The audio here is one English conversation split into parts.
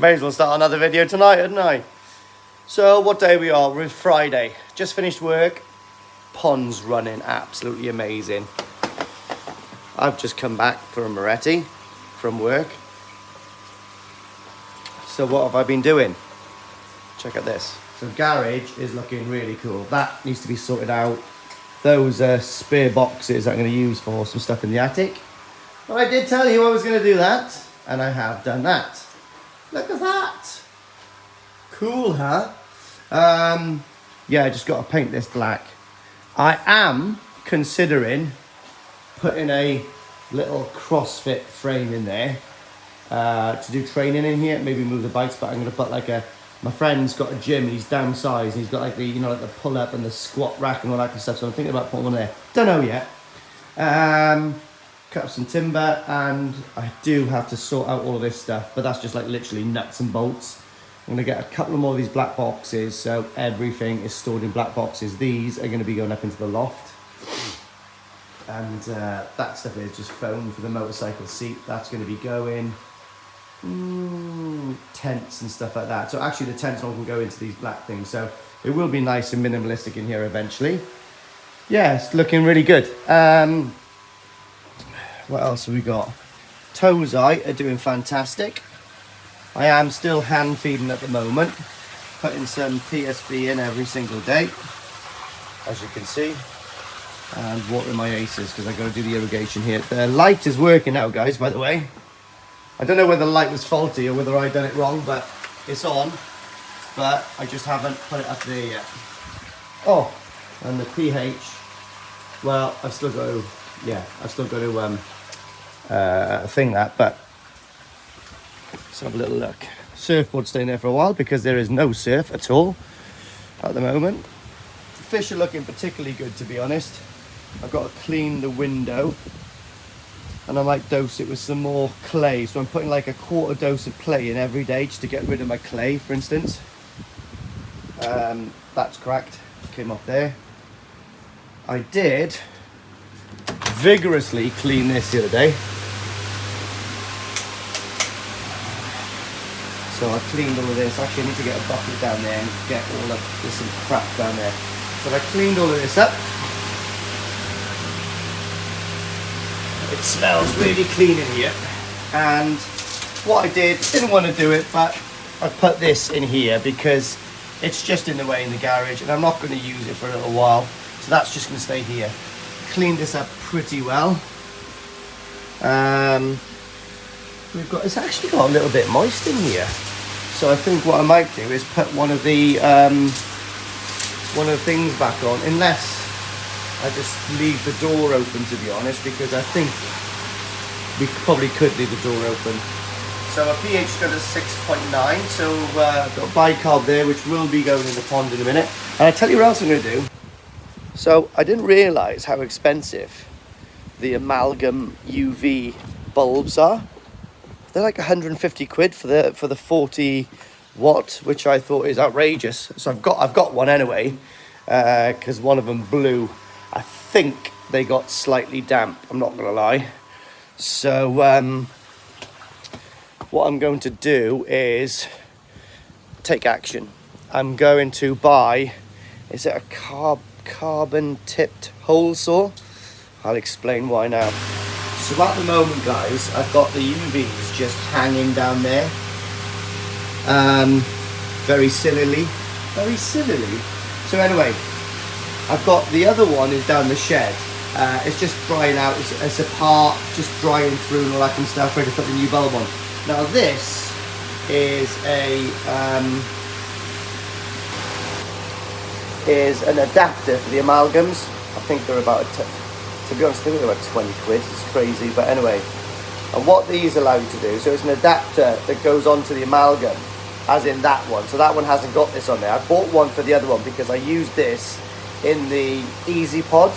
May as well start another video tonight, hadn't I? So what day we are? We're Friday. Just finished work. Pond's running absolutely amazing. I've just come back for a Moretti from work. So what have I been doing? Check out this. So garage is looking really cool. That needs to be sorted out. Those are spare boxes I'm going to use for some stuff in the attic. But I did tell you I was going to do that, and I have done that. Look at that. Cool, huh? Yeah, I just got to paint this black. I am considering putting a little CrossFit frame in there to do training in here. Maybe move the bikes, but I'm going to put like a... My friend's got a gym and he's downsized. And he's got like the, you know, like the pull up and the squat rack and all that kind of stuff. So I'm thinking about putting one there. Don't know yet. Cut up some timber, and I do have to sort out all of this stuff, but that's just like literally nuts and bolts. I'm going to get a couple more of these black boxes, so everything is stored in black boxes. These are going to be going up into the loft, and that stuff is just foam for the motorcycle seat. That's going to be going. Tents and stuff like that. So actually the tents all can go into these black things, so it will be nice and minimalistic in here eventually. Yeah, it's looking really good. What else have we got? Tozai are doing fantastic. I am still hand feeding at the moment, putting some PSB in every single day, as you can see, and watering my aces because I got to do the irrigation here. The light is working now, guys, by the way. I don't know whether the light was faulty or whether I done it wrong, but it's on. But I just haven't put it up there yet. Oh, and the pH. Well, I've still got to, thing that, but let's have a little look. Surfboard staying there for a while because there is no surf at all at the moment. The fish are looking particularly good, to be honest. I've got to clean the window, and I might dose it with some more clay. So I'm putting like a quarter dose of clay in every day just to get rid of my clay, for instance. That's cracked, came off there. I did vigorously clean this the other day. So I cleaned all of this. Actually, I need to get a bucket down there and get all of this some crap down there. So I cleaned all of this up. It smells really clean in here. And what I didn't want to do it, but I put this in here because it's just in the way in the garage and I'm not going to use it for a little while. So that's just going to stay here. Cleaned this up pretty well. It's actually got a little bit moist in here. So I think what I might do is put one of the things back on, unless I just leave the door open, to be honest, because I think we probably could leave the door open. So our pH is going to 6.9, so I've got bicarb there, which will be going in the pond in a minute. And I'll tell you what else I'm going to do. So I didn't realise how expensive the amalgam UV bulbs are. They're like 150 quid for the 40 watt, which I thought is outrageous. So I've got one anyway, because one of them blew. I think they got slightly damp, I'm not gonna lie. So what I'm going to do is take action. I'm going to buy, is it a carbon tipped hole saw? I'll explain why now. So at the moment, guys, I've got the UVs just hanging down there. Very sillily. So anyway, I've got the other one is down the shed. It's just drying out, it's apart, just drying through and all that kind of stuff, ready to put the new bulb on. Now this is an adapter for the amalgams. I think they're about, to be honest, I think they're about 20 quid, it's crazy, but anyway. And what these allow you to do, so it's an adapter that goes onto the amalgam, as in that one. So that one hasn't got this on there. I bought one for the other one because I used this in the Easy Pod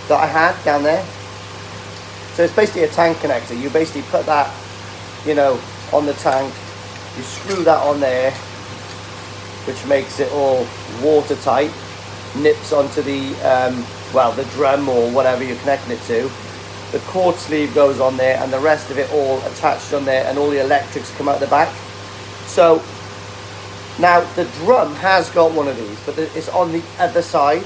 that I had down there. So it's basically a tank connector. You basically put that, you know, on the tank, you screw that on there, which makes it all watertight, nips onto the the drum or whatever you're connecting it to. The cord sleeve goes on there and the rest of it all attached on there, and all the electrics come out the back. So now the drum has got one of these, but it's on the other side.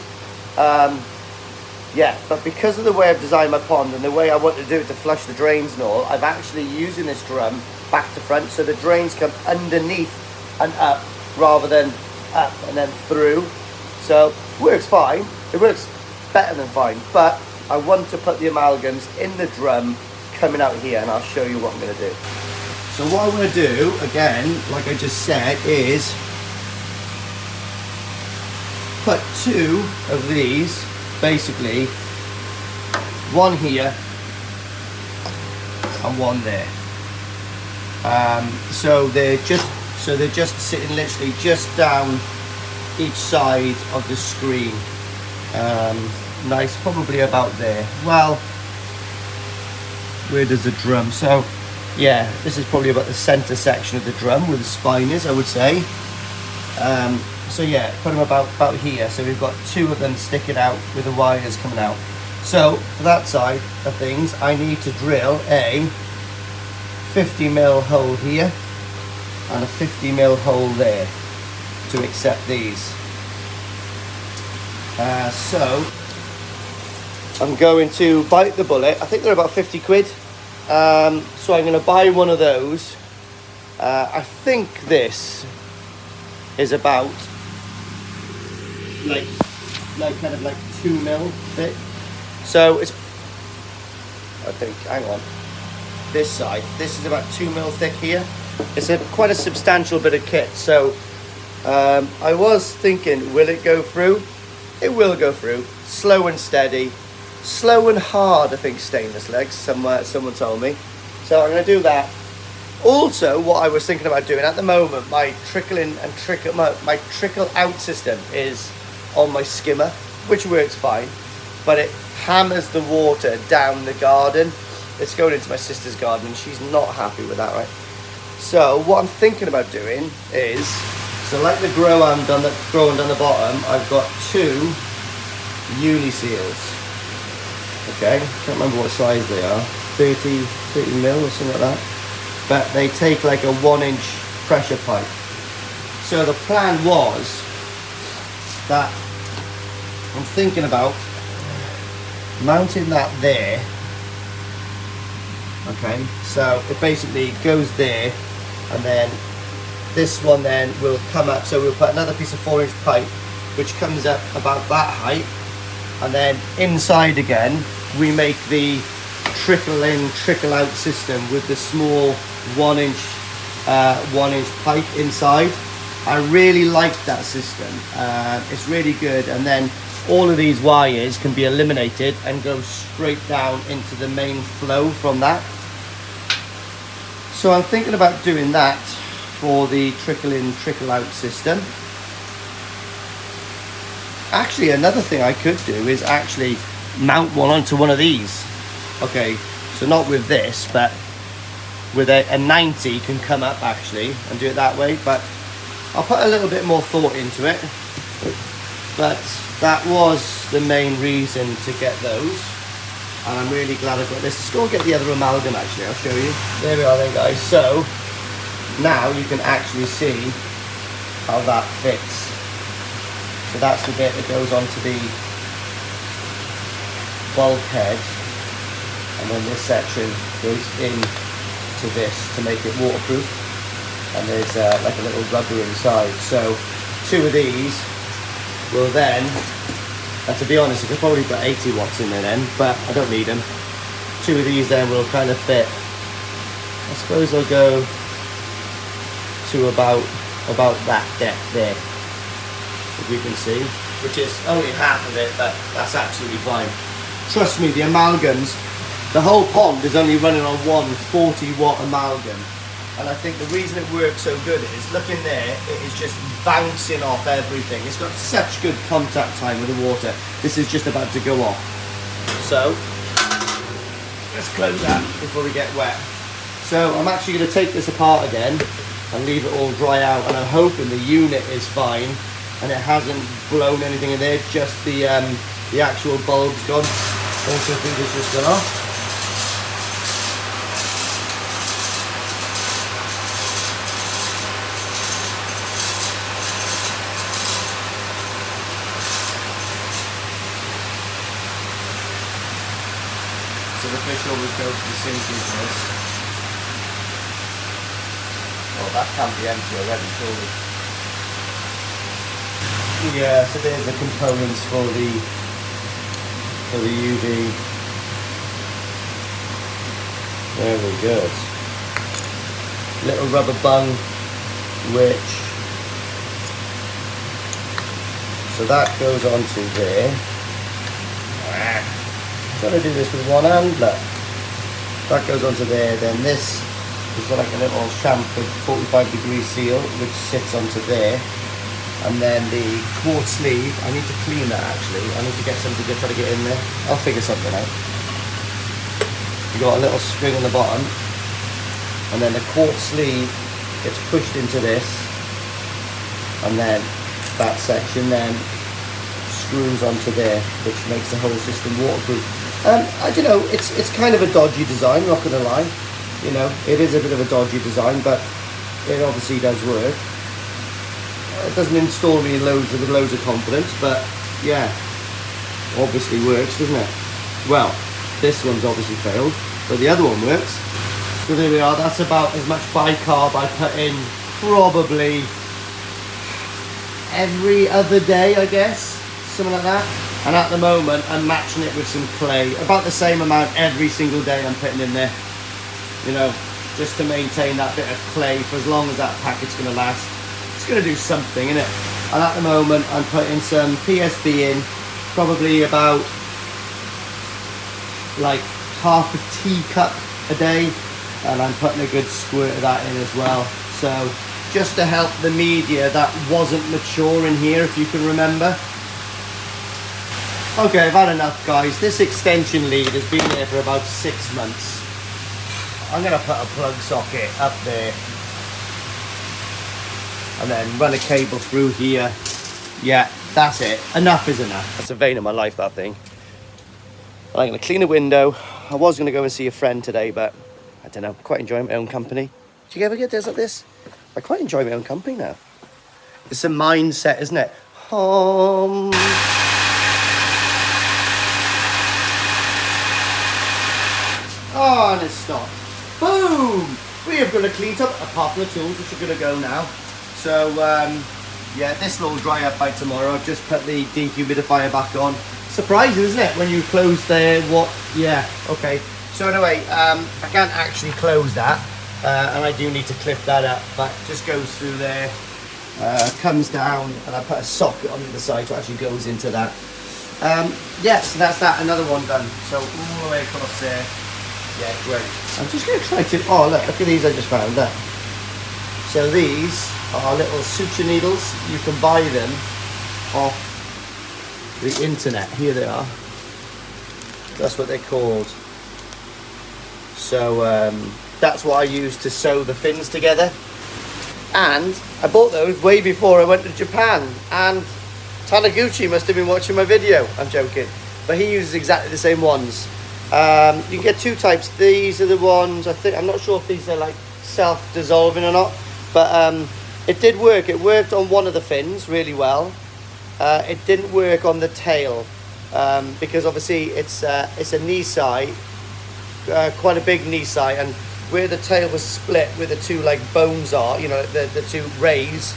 Yeah, but because of the way I've designed my pond and the way I want to do it to flush the drains and all, I've actually using this drum back to front, so the drains come underneath and up rather than up and then through. So works fine. It works better than fine, but I want to put the amalgams in the drum coming out here, and I'll show you what I'm going to do. So what I'm going to do, again, like I just said, is put 2 of these, basically, one here and one there. So they're just sitting literally just down each side of the screen. Nice, probably about there. Well, where does the drum? So yeah, this is probably about the center section of the drum where the spine is, I would say. So yeah, put them about here. So we've got 2 of them sticking out with the wires coming out. So for that side of things, I need to drill a 50mm hole here and a 50mm hole there to accept these. So I'm going to bite the bullet. I think they're about 50 quid. So I'm going to buy one of those. I think this is about like kind of like 2mm thick. So it's, I think, hang on, this side, this is about 2mm thick here. It's quite a substantial bit of kit. So I was thinking, will it go through? It will go through, slow and steady, slow and hard, I think, stainless legs, someone told me. So I'm going to do that. Also, what I was thinking about doing at the moment, my trickle in and my trickle out system is on my skimmer, which works fine, but it hammers the water down the garden. It's going into my sister's garden and she's not happy with that, right? So what I'm thinking about doing is, so like the grow arm down the bottom, I've got 2 uni seals. Okay, can't remember what size they are, 30mm or something like that. But they take like a 1-inch pressure pipe. So the plan was that I'm thinking about mounting that there. Okay, so it basically goes there, and then this one then will come up. So we'll put another piece of 4-inch pipe which comes up about that height, and then inside again we make the trickle in trickle out system with the small 1-inch pipe inside. I really like that system. It's really good, and then all of these wires can be eliminated and go straight down into the main flow from that. So I'm thinking about doing that for the trickle in trickle out system. Actually, another thing I could do is actually mount one onto one of these. Okay, so not with this, but with a 90 can come up actually and do it that way, but I'll put a little bit more thought into it. But that was the main reason to get those, and I'm really glad I got this. Let's go and get the other amalgam actually, I'll show you. There we are then, guys. So now you can actually see how that fits. So that's the bit that goes onto the bulkhead, and then this section goes into this to make it waterproof, and there's like a little rubber inside. So 2 of these will then, and to be honest, I could probably put 80 watts in there then, but I don't need them. 2 of these then will kind of fit. I suppose I'll go to about that depth there, if you can see, which is only half of it, but that's absolutely fine. Trust me, the amalgams, the whole pond is only running on one 40-watt amalgam, and I think the reason it works so good is, look in there, it is just bouncing off everything. It's got such good contact time with the water. This is just about to go off. So let's close that before we get wet. So I'm actually going to take this apart again and leave it all dry out, and I'm hoping the unit is fine and it hasn't blown anything in there, just the actual bulb's gone. Also think it's just gone off. So the fish always goes to the sink into this. Oh, that can't be empty already, surely. Yeah, so there's the components for the UV. Very good. Little rubber bung, which, so that goes onto there. Trying to do this with one hand, look. That goes onto there. Then this is like a little chamfered 45-degree seal, which sits onto there. And then the quartz sleeve, I need to clean that actually. I need to get something to try to get in there. I'll figure something out. You got a little string on the bottom, and then the quartz sleeve gets pushed into this, and then that section then screws onto there, which makes the whole system waterproof. I don't know, it's kind of a dodgy design, not gonna lie. You know, it is a bit of a dodgy design, but it obviously does work. It doesn't install me with loads of confidence, but yeah, obviously works, doesn't it? Well, this one's obviously failed, but the other one works. So there we are. That's about as much bicarb I put in probably every other day, I guess, something like that. And at the moment, I'm matching it with some clay, about the same amount every single day I'm putting in there. You know, just to maintain that bit of clay for as long as that packet's going to last. It's going to do something, innit? And at the moment, I'm putting some PSB in, probably about like half a teacup a day, and I'm putting a good squirt of that in as well. So just to help the media that wasn't mature in here, if you can remember. Okay, I've had enough, guys. This extension lead has been there for about 6 months. I'm going to put a plug socket up there and then run a cable through here. Yeah, that's it. Enough is enough. That's a vein of my life, that thing. I'm going to clean a window. I was going to go and see a friend today, but I don't know, quite enjoying my own company. Do you ever get days like this? I quite enjoy my own company now. It's a mindset, isn't it? Oh, and it's stopped. Boom! We have got a cleaned up, apart from the tools, which are going to go now. So, yeah, this will all dry up by tomorrow. I've just put the dehumidifier back on. Surprising, isn't it, when you close there? What? Yeah, okay. So anyway, I can't actually close that, and I do need to clip that up. But it just goes through there, comes down, and I put a socket on the other side, so it actually goes into that. Yes, so that's that. Another one done. So all the way across there. Yeah, great. I'm just going to try to. Oh, look at these I just found. Look. So these are little suture needles. You can buy them off the internet. Here they are. That's what they're called. So that's what I use to sew the fins together. And I bought those way before I went to Japan. And Taniguchi must have been watching my video. I'm joking. But he uses exactly the same ones. You can get two types. These are the ones, I think, I'm not sure if these are like self-dissolving or not. But it did work. It worked on one of the fins really well. It didn't work on the tail because obviously it's a Nisai, quite a big Nisai, and where the tail was split, where the two like bones are, you know, the two rays,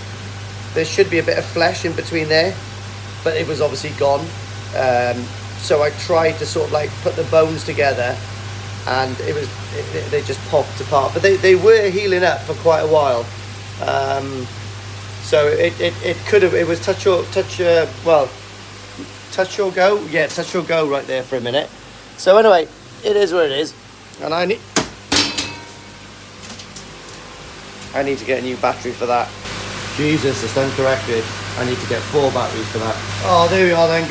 there should be a bit of flesh in between there, but it was obviously gone. So I tried to sort of like put the bones together, and they just popped apart. But they were healing up for quite a while. So it could have, it was touch or go. Yeah, touch or go right there for a minute. So anyway, it is what it is, and I need to get a new battery for that. Jesus, it's uncorrected. I need to get 4 batteries for that. Oh, there we are then,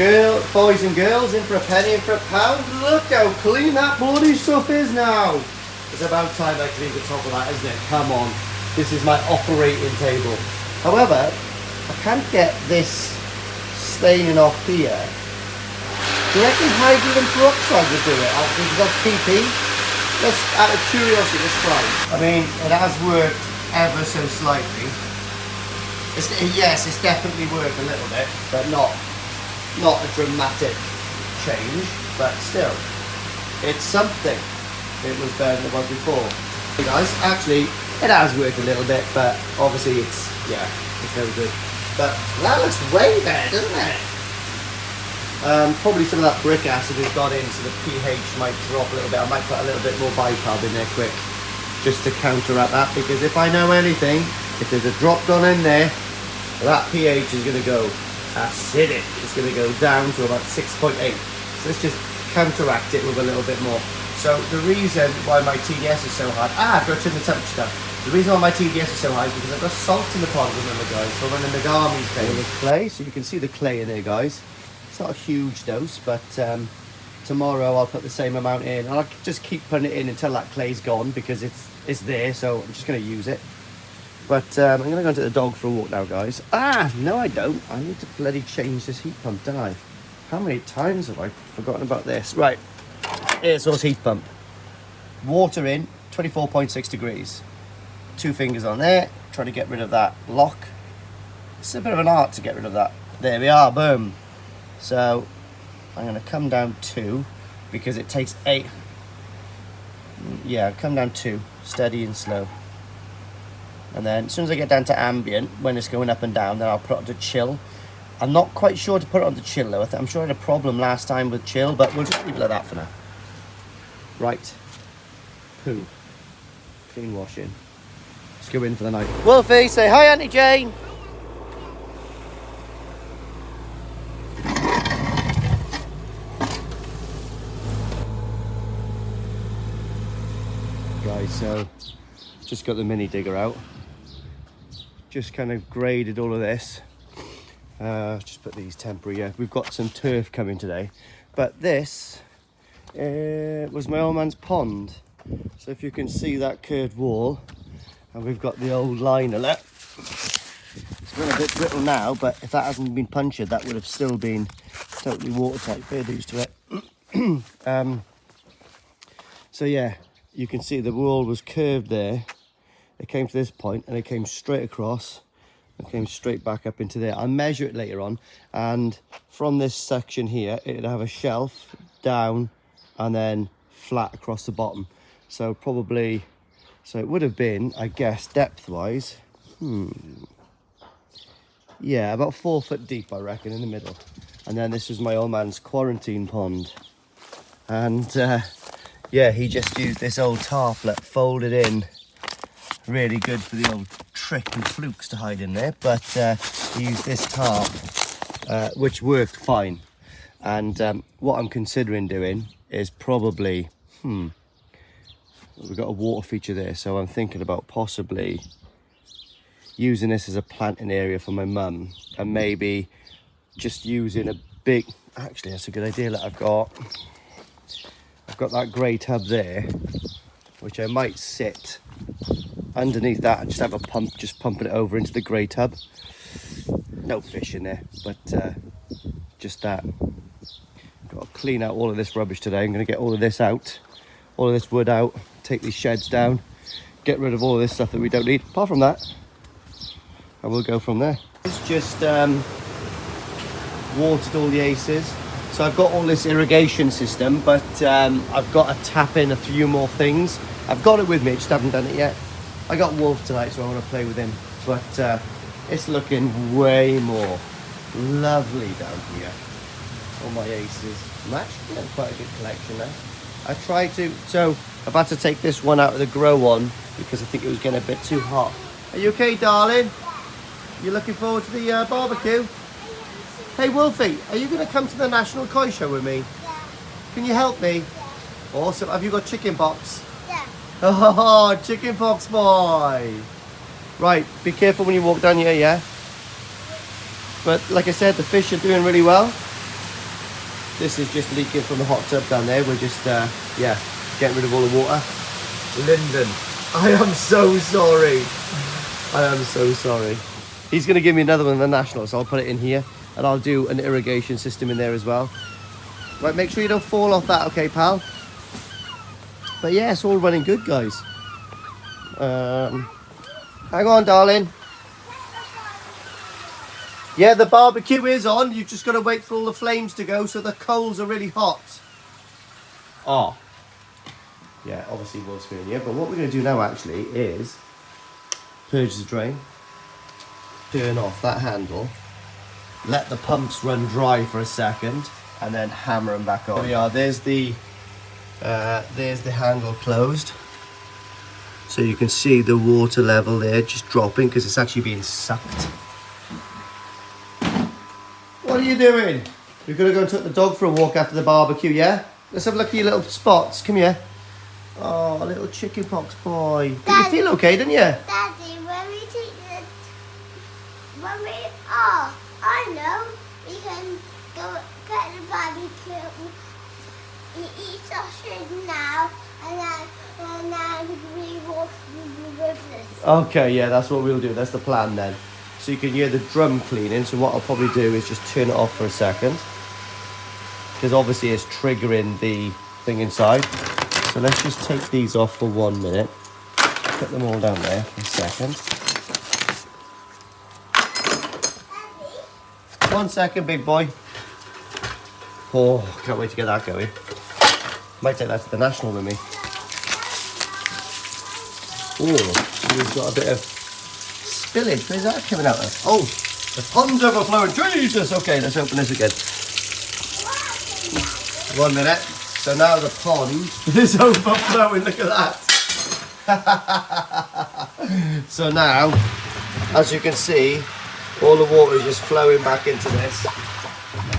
boys and girls, in for a penny, in for a pound. Look how clean that bloody stuff is now. It's about time I clean the top of that, isn't it? Come on. This is my operating table. However, I can't get this staining off here. Do you reckon hydrogen peroxide would do it? Because that's PP. Let's, out of curiosity, let's try. I mean, it has worked ever so slightly. Yes, it's definitely worked a little bit, but not a dramatic change, but still. it's something. It was better than it was before. Hey guys, actually, it has worked a little bit, but obviously it's very good. But that looks way better, doesn't it? Probably some of that brick acid has got in, so the pH might drop a little bit. I might put a little bit more bicarb in there quick, just to counteract that, because if I know anything, if there's a drop gone in there, that pH is going to go acidic. It's going to go down to about 6.8. So let's just counteract it with a little bit more. So the reason why my TDS is so high, I've got to turn the temperature down. The reason why my TDS is so high is because I've got salt in the pond, remember guys, so when the Nagami's playing with clay, so you can see the clay in there guys. It's not a huge dose, but tomorrow I'll put the same amount in. I'll just keep putting it in until that clay's gone, because it's there, so I'm just going to use it. But I'm going to go into the dog for a walk now, guys. No I don't. I need to bloody change this heat pump, don't I? How many times have I forgotten about this? Right, here's our heat pump. Water in, 24.6 degrees. 2 fingers on there, try to get rid of that lock. It's a bit of an art to get rid of that. There we are, boom. So I'm going to come down 2, because it takes 8. Yeah, come down 2, steady and slow. And then as soon as I get down to ambient, when it's going up and down, then I'll put it onto chill. I'm not quite sure to put it onto chill though. I'm sure I had a problem last time with chill, but we'll just leave it like that for now. Right. Poo. Clean washing. Let's go in for the night. Wolfie, say hi, Auntie Jane. Guys, so just got the mini digger out. Just kind of graded all of this. Just put these temporary. Yeah, we've got some turf coming today, but this was my old man's pond. So if you can see that curved wall, and we've got the old liner there. It's been a bit brittle now, but if that hasn't been punctured, that would have still been totally watertight. Fair used to it. So yeah, you can see the wall was curved there. It came to this point and it came straight across and came straight back up into there. I'll measure it later on, and from this section here it'd have a shelf down and then flat across the bottom. So probably, so it would have been, I guess, depth wise, yeah, about 4 foot deep I reckon in the middle. And then this was my old man's quarantine pond, and yeah, he just used this old tarplet folded in. Really good for the old trick and flukes to hide in there, but he used this tarp, which worked fine. And what I'm considering doing is probably, we've got a water feature there, so I'm thinking about possibly using this as a planting area for my mum, and maybe just using a big, actually that's a good idea that I've got that grey tub there, which I might sit underneath that and just have a pump, just pumping it over into the grey tub. No fish in there, but just that. Got to clean out all of this rubbish today. I'm going to get all of this out, all of this wood out, take these sheds down, get rid of all of this stuff that we don't need. Apart from that, and we'll go from there. It's just watered all the aces. So I've got all this irrigation system, but I've got to tap in a few more things. I've got it with me, just haven't done it yet. I got Wolf tonight, so I want to play with him, but it's looking way more lovely down here. All my aces. I'm actually getting quite a good collection now. I tried to, so I'm about to take this one out of the grow on because I think it was getting a bit too hot. Are you okay, darling? You looking forward to the barbecue? Hey Wolfie, are you going to come to the National Koi Show with me? Yeah. Can you help me? Awesome. Have you got chicken pox? Yeah. Oh, chicken pox boy. Right, be careful when you walk down here, yeah? But like I said, the fish are doing really well. This is just leaking from the hot tub down there. We're just, yeah, getting rid of all the water. Lyndon, I am so sorry. I am so sorry. He's going to give me another one in the National, so I'll put it in here. And I'll do an irrigation system in there as well. Right, make sure you don't fall off that, okay, pal? But yeah, it's all running good, guys. Hang on, darling. Yeah, the barbecue is on. You've just got to wait for all the flames to go, so the coals are really hot. Oh, Yeah, obviously will spin in here. But what we're going to do now actually is purge the drain, turn off that handle, let the pumps run dry for a second, and then hammer them back on. There we are. There's the handle closed. So you can see the water level there just dropping because it's actually being sucked. What are you doing? We're going to go and take the dog for a walk after the barbecue, yeah? Let's have a look at your little spots. Come here. Oh, a little chicken pox boy. Did you feel okay, didn't you? Daddy, I know, we can go get the barbecue, eat sausage now, and then we walk the rivers. Okay, yeah, that's what we'll do. That's the plan then. So you can hear the drum cleaning. So what I'll probably do is just turn it off for a second, because obviously it's triggering the thing inside. So let's just take these off for 1 minute. Put them all down there for a second. Daddy? 1 second, big boy. Oh, can't wait to get that going. Might take that to the national with me. Oh, we've got a bit of spillage. Where's that coming out of? Oh, the pond's overflowing. Jesus! Okay, let's open this again. 1 minute. So now the pond is overflowing. Look at that. So now, as you can see, all the water is just flowing back into this.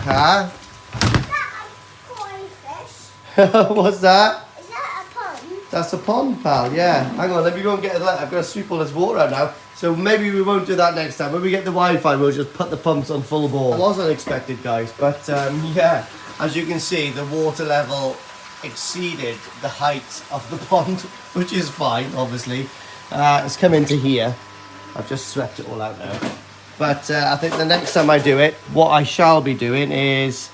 Huh? Is that a koi fish? What's that? Is that a pond? That's a pond, pal, yeah. Hang on, let me go and get it. I've got to sweep all this water out now. So maybe we won't do that next time. When we get the Wi-Fi, we'll just put the pumps on full bore. It was unexpected, guys, but yeah. As you can see, the water level exceeded the height of the pond, which is fine, obviously. It's come into here. I've just swept it all out now. But I think the next time I do it, what I shall be doing is,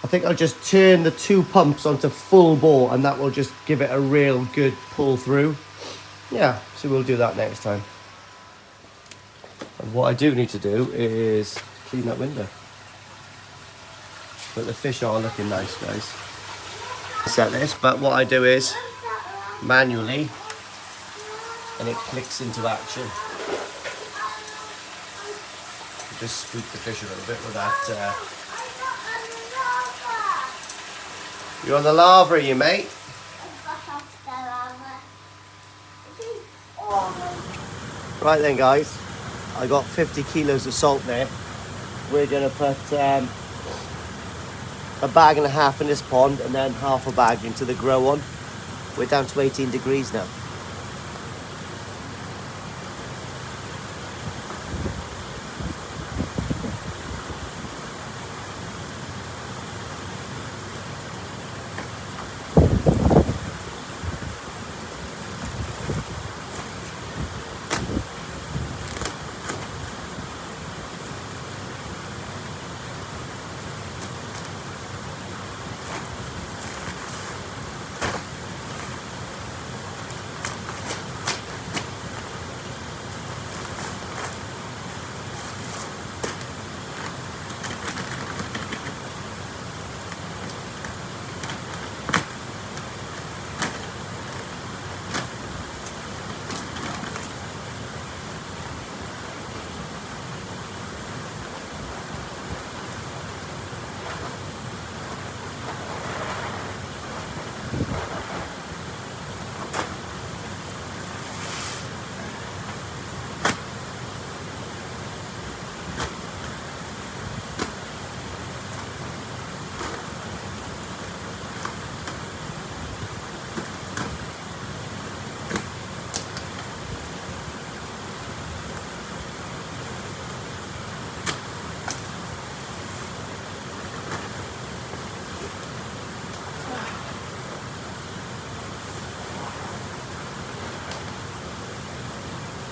I think I'll just turn the 2 pumps onto full bore, and that will just give it a real good pull through. Yeah, so we'll do that next time. And what I do need to do is clean that window. But the fish are looking nice, guys. Set this, but what I do is manually, and it clicks into action. Just spook the fish a little bit with that. You're on the lava, are you, mate? Right then, guys. I got 50 kilos of salt there. We're going to put a bag and a half in this pond, and then half a bag into the grow one. We're down to 18 degrees now.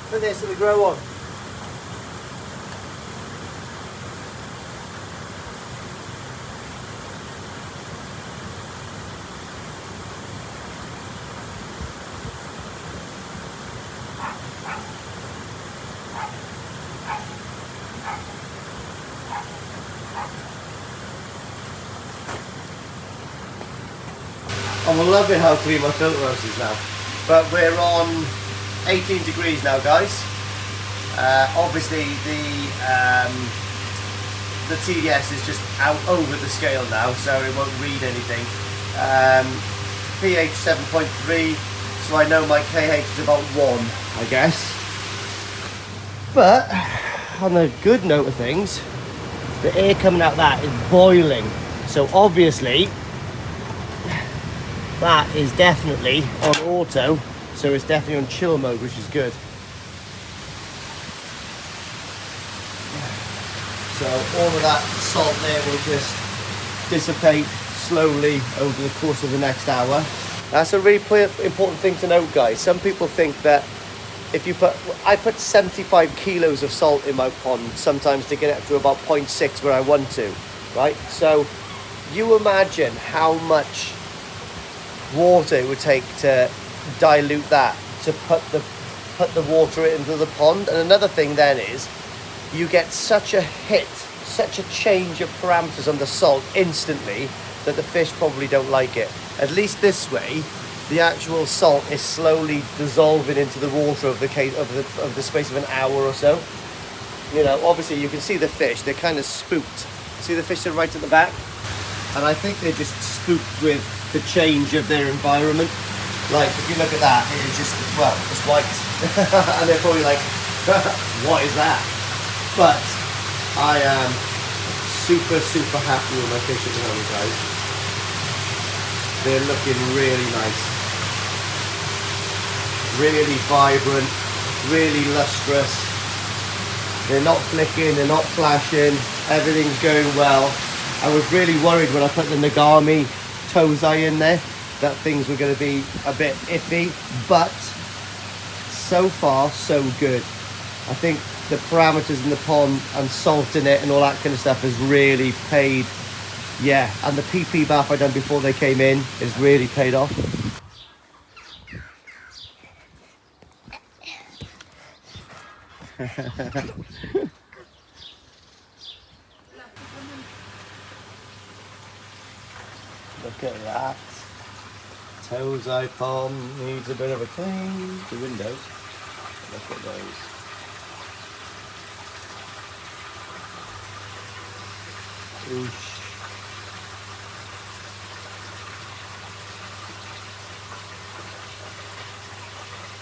Put this in the grow on. I'm loving how clean my filter house is now. But we're on 18 degrees now, guys. Obviously the TDS is just out over the scale now, so it won't read anything. pH 7.3, so I know my KH is about 1, I guess. But on a good note of things, the air coming out that is boiling. So obviously that is definitely on auto, so it's definitely on chill mode, which is good. So all of that salt there will just dissipate slowly over the course of the next hour. That's a really important thing to note, guys. Some people think that if you I put 75 kilos of salt in my pond sometimes to get it up to about 0.6 where I want to, right? So you imagine how much water it would take to dilute that, to put the water into the pond. And another thing then is you get such a hit, such a change of parameters on the salt instantly that the fish probably don't like it. At least this way, the actual salt is slowly dissolving into the water of the space of an hour or so. You know, obviously you can see the fish, they're kind of spooked. See the fish are right at the back? And I think they're just spooked with the change of their environment. Like, if you look at that, it's just, well, it's white. And they're probably like, what is that? But I am super happy with my fish at the moment, guys. They're looking really nice. Really vibrant, really lustrous. They're not flicking, they're not flashing, everything's going well. I was really worried when I put the Nagami Tozai in there that things were going to be a bit iffy, but so far so good. I think the parameters in the pond and salt in it and all that kind of stuff has really paid. Yeah, and the PP bath I done before they came in has really paid off. Look at that. Tozai pond needs a bit of a clean. The windows. Look at those. Oosh.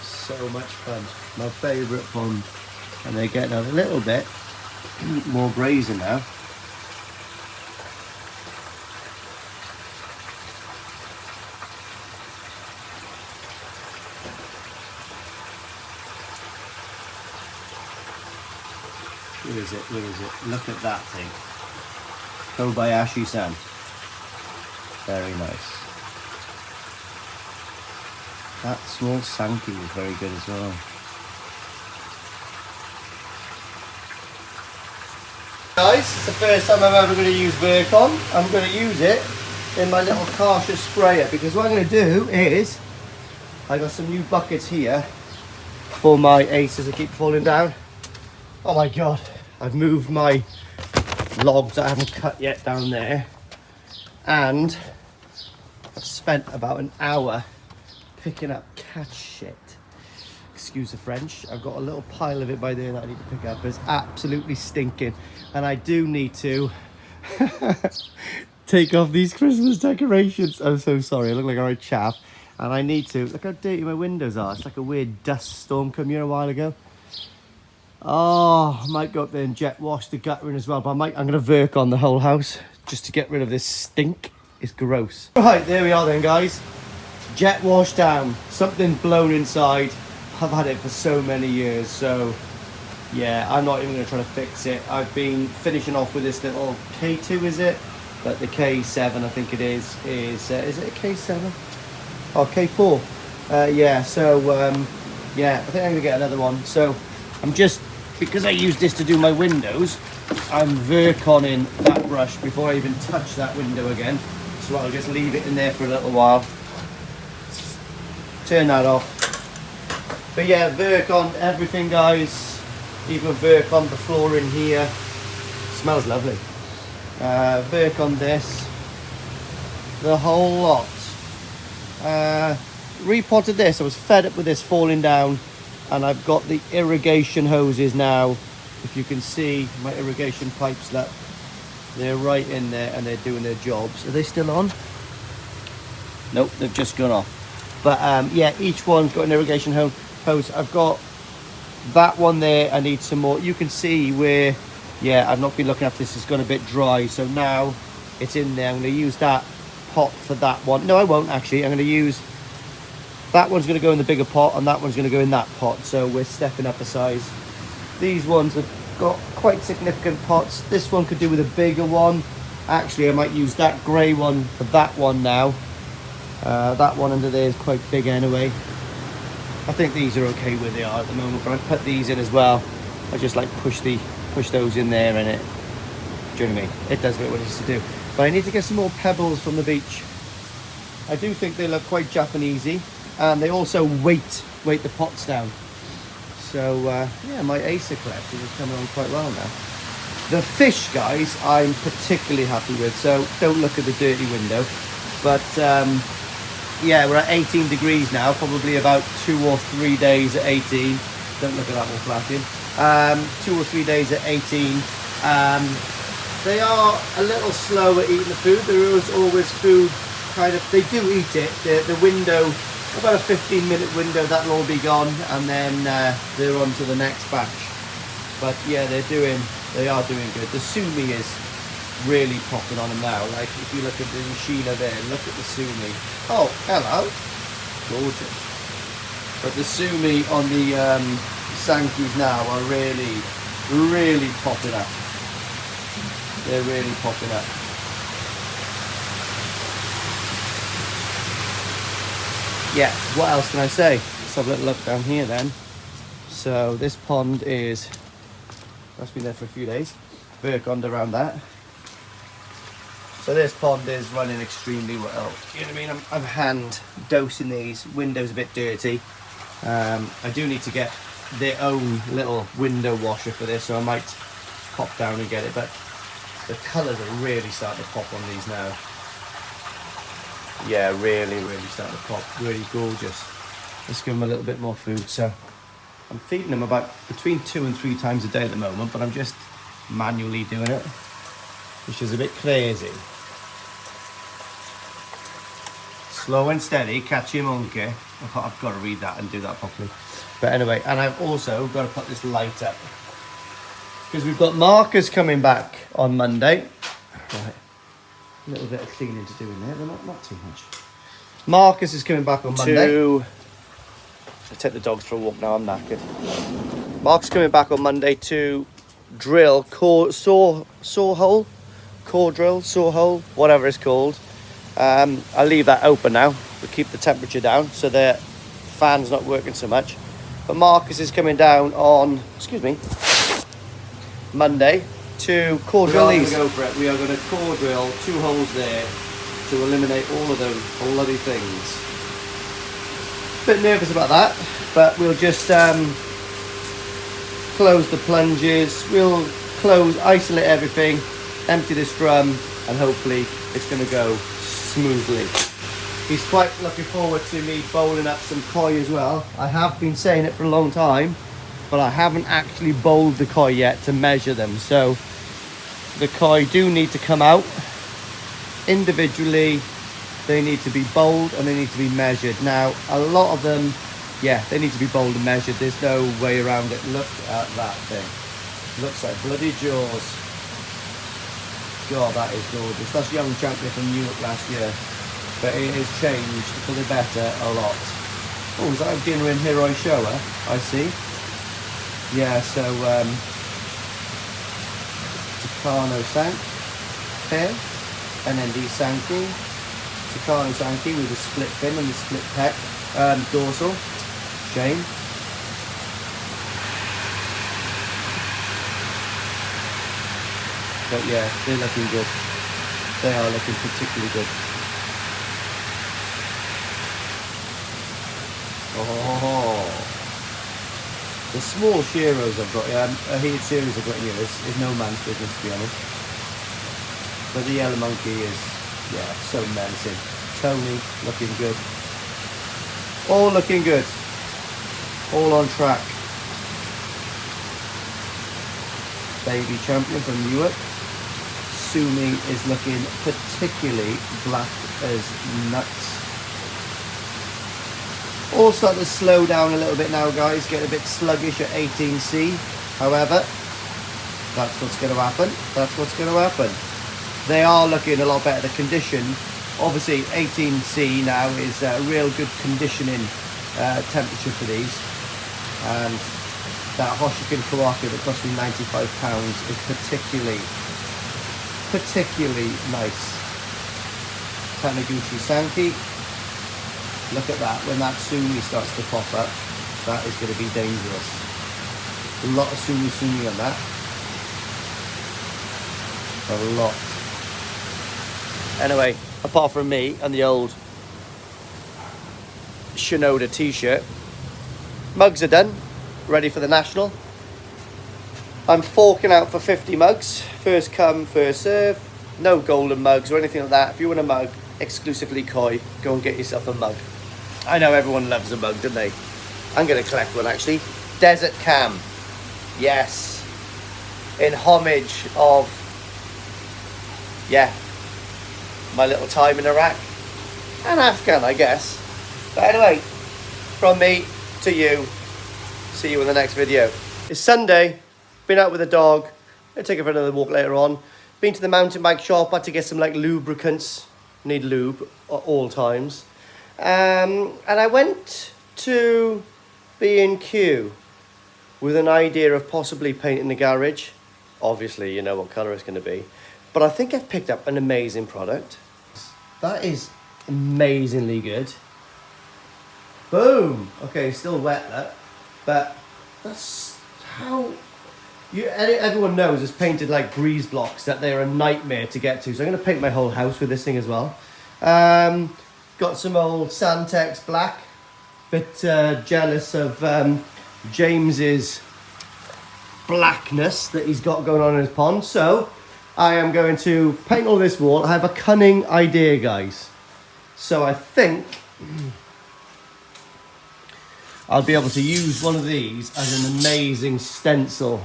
So much fun. My favourite pond. And they're getting a little bit more grazing now. Where is it? Where is it? Look at that thing. Kobayashi-san. Very nice. That small Sankey is very good as well. Guys, it's the first time I'm ever going to use Virkon. I'm going to use it in my little Karcher sprayer because what I'm going to do is I got some new buckets here for my aces that keep falling down. Oh my god, I've moved my logs that I haven't cut yet down there, and I've spent about an hour picking up cat shit. Excuse the French. I've got a little pile of it by there that I need to pick up. It's absolutely stinking, and I do need to take off these Christmas decorations. I'm so sorry, I look like a right chap. And I need to, look how dirty my windows are. It's like a weird dust storm come here a while ago. Oh, I might go up there and jet wash the guttering as well, but I'm going to work on the whole house just to get rid of this stink. It's gross. Right, there we are then, guys. Jet wash down, something blown inside. I've had it for so many years, so yeah, I'm not even going to try to fix it. I've been finishing off with this little K2, is it? But the K7, I think it is it a K7? Oh, K4. Yeah, so yeah, I think I'm going to get another one. So I'm just, because I use this to do my windows, I'm Virconing that brush before I even touch that window again. So I'll just leave it in there for a little while. Turn that off. But yeah, Virkon everything, guys. Even Virkon the floor in here. Smells lovely. Virkon this. The whole lot. repotted this. I was fed up with this falling down, and I've got the irrigation hoses now. If you can see my irrigation pipes, that they're right in there and they're doing their jobs. Are they still on? Nope, they've just gone off. But yeah, each one's got an irrigation hose. I've got that one there. I need some more. You can see where, yeah, I've not been looking after this. It's gone a bit dry, so now it's in there. I'm going to use that pot for that one. No, I won't actually. I'm going to use, that one's going to go in the bigger pot and that one's going to go in that pot. So we're stepping up a size. These ones have got quite significant pots. This one could do with a bigger one. Actually, I might use that grey one for that one now. That one under there is quite big anyway. I think these are okay where they are at the moment, but I put these in as well. I just like push those in there, and it, do you know what I mean? It does what it needs to do. But I need to get some more pebbles from the beach. I do think they look quite Japanesey, and they also weight the pots down. So yeah, my Acer collection is coming on quite well now. The fish, guys, I'm particularly happy with. So don't look at the dirty window, but yeah, we're at 18 degrees now. Probably about 2 or 3 days at 18. Don't look at that one flashing. 2 or 3 days at 18. They are a little slow at eating the food. There is always food, kind of, they do eat it. The window, about a 15-minute window, that'll all be gone, and then they're on to the next batch. But yeah, they are doing good. The sumi is really popping on them now. Like, if you look at the Sheila there, look at the sumi. Oh, hello. Gorgeous. But the sumi on the Sankis now are really popping up. They're really popping up. Yeah, what else can I say? Let's have a little look down here then. So this pond is, that's been there for a few days. Vercond around that. So this pond is running extremely well. You know what I mean? I'm hand dosing these. Window's a bit dirty. I do need to get their own little window washer for this, so I might pop down and get it. But the colours are really starting to pop on these now. Yeah, really starting to pop. Really gorgeous. Let's give them a little bit more food. So I'm feeding them about between 2 and 3 times a day at the moment, but I'm just manually doing it, which is a bit crazy. Slow and steady, catch your monkey. I've got to read that and do that properly. But anyway, and I've also got to put this light up, because we've got Marcus coming back on Monday. Right. A little bit of cleaning to do in there, but not too much. Marcus is coming back on Monday. I'll take the dogs for a walk now, I'm knackered. Marcus is coming back on Monday to drill saw hole, core drill, saw hole, whatever it's called. I'll leave that open now to keep the temperature down so the fan's not working so much. But Marcus is coming down on, Monday to core drill these. Go for it. We are going to core drill 2 holes there to eliminate all of those bloody things. Bit nervous about that, but we'll just close the plunges. We'll isolate everything, empty this drum, and hopefully it's going to go smoothly. He's quite looking forward to me bowling up some koi as well. I have been saying it for a long time, but I haven't actually bowled the koi yet to measure them. So the koi do need to come out individually. They need to be bowled and they need to be measured. Now, a lot of them, yeah, they need to be bowled and measured. There's no way around it. Look at that thing. Looks like bloody jaws. God, that is gorgeous. That's young champion from Europe last year. But it has changed for the better a lot. Oh, is that a dinner in Hiroi Showa? I see. Yeah, so Takano Sank pair, and then the Sanki. Takano Sanki with the split fin and the split pec dorsal. Shane. But yeah, they're looking good. They are looking particularly good. Oh, the small shearers I've got, a heated series I've got here is no man's business, to be honest. But the yellow monkey is, yeah, so menacing. Tony looking good. All looking good. All on track. Baby champion from Newark. Sumi is looking particularly black as nuts. All starting to slow down a little bit now, guys. Getting a bit sluggish at 18C. However, that's what's going to happen. That's what's going to happen. They are looking a lot better. The condition, obviously 18C now is a real good conditioning temperature for these. And that Hoshikin Kawaka that cost me £95 is particularly nice. Taniguchi Sankey. Look at that. When that Sumi starts to pop up, that is going to be dangerous. A lot of Sumi on that. A lot. Anyway, apart from me and the old Shinoda t-shirt, mugs are done. Ready for the national. I'm forking out for 50 mugs. First come, first serve. No golden mugs or anything like that. If you want a mug, exclusively Koi, go and get yourself a mug. I know everyone loves a mug, don't they? I'm going to collect one actually. Desert Cam. Yes. In homage of, yeah, my little time in Iraq and Afghan, I guess. But anyway, from me to you, see you in the next video. It's Sunday, been out with the dog. I'll take it for another walk later on. Been to the mountain bike shop, had to get some like lubricants. Need lube at all times. And I went to B&Q with an idea of possibly painting the garage. Obviously, you know what colour it's going to be. But I think I've picked up an amazing product. That is amazingly good. Boom! Okay, still wet that. But that's how... everyone knows it's painted like breeze blocks, that they're a nightmare to get to. So I'm going to paint my whole house with this thing as well. Got some old Santex black. Bit jealous of James's blackness that he's got going on in his pond. So I am going to paint all this wall. I have a cunning idea, guys. So I think I'll be able to use one of these as an amazing stencil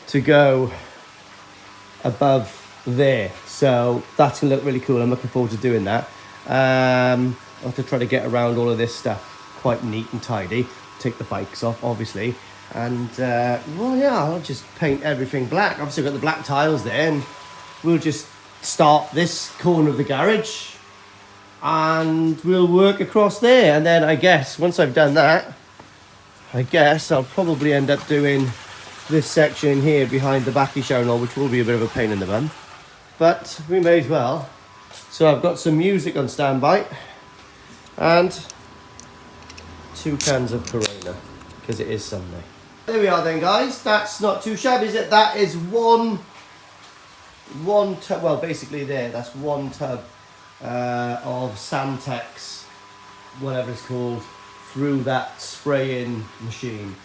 to go above there. So that's gonna look really cool. I'm looking forward to doing that. I'll have to try to get around all of this stuff quite neat and tidy. Take the bikes off, obviously. And, well, yeah, I'll just paint everything black. Obviously, I've got the black tiles there, and we'll just start this corner of the garage, and we'll work across there. And then I guess, once I've done that, I guess I'll probably end up doing this section here behind the backy shower, which will be a bit of a pain in the bum. But we may as well. So I've got some music on standby, and 2 cans of Corona, because it is Sunday. There we are then, guys. That's not too shabby, is it? That is one tub, well, basically that's 1 tub of Santex, whatever it's called, through that spraying machine.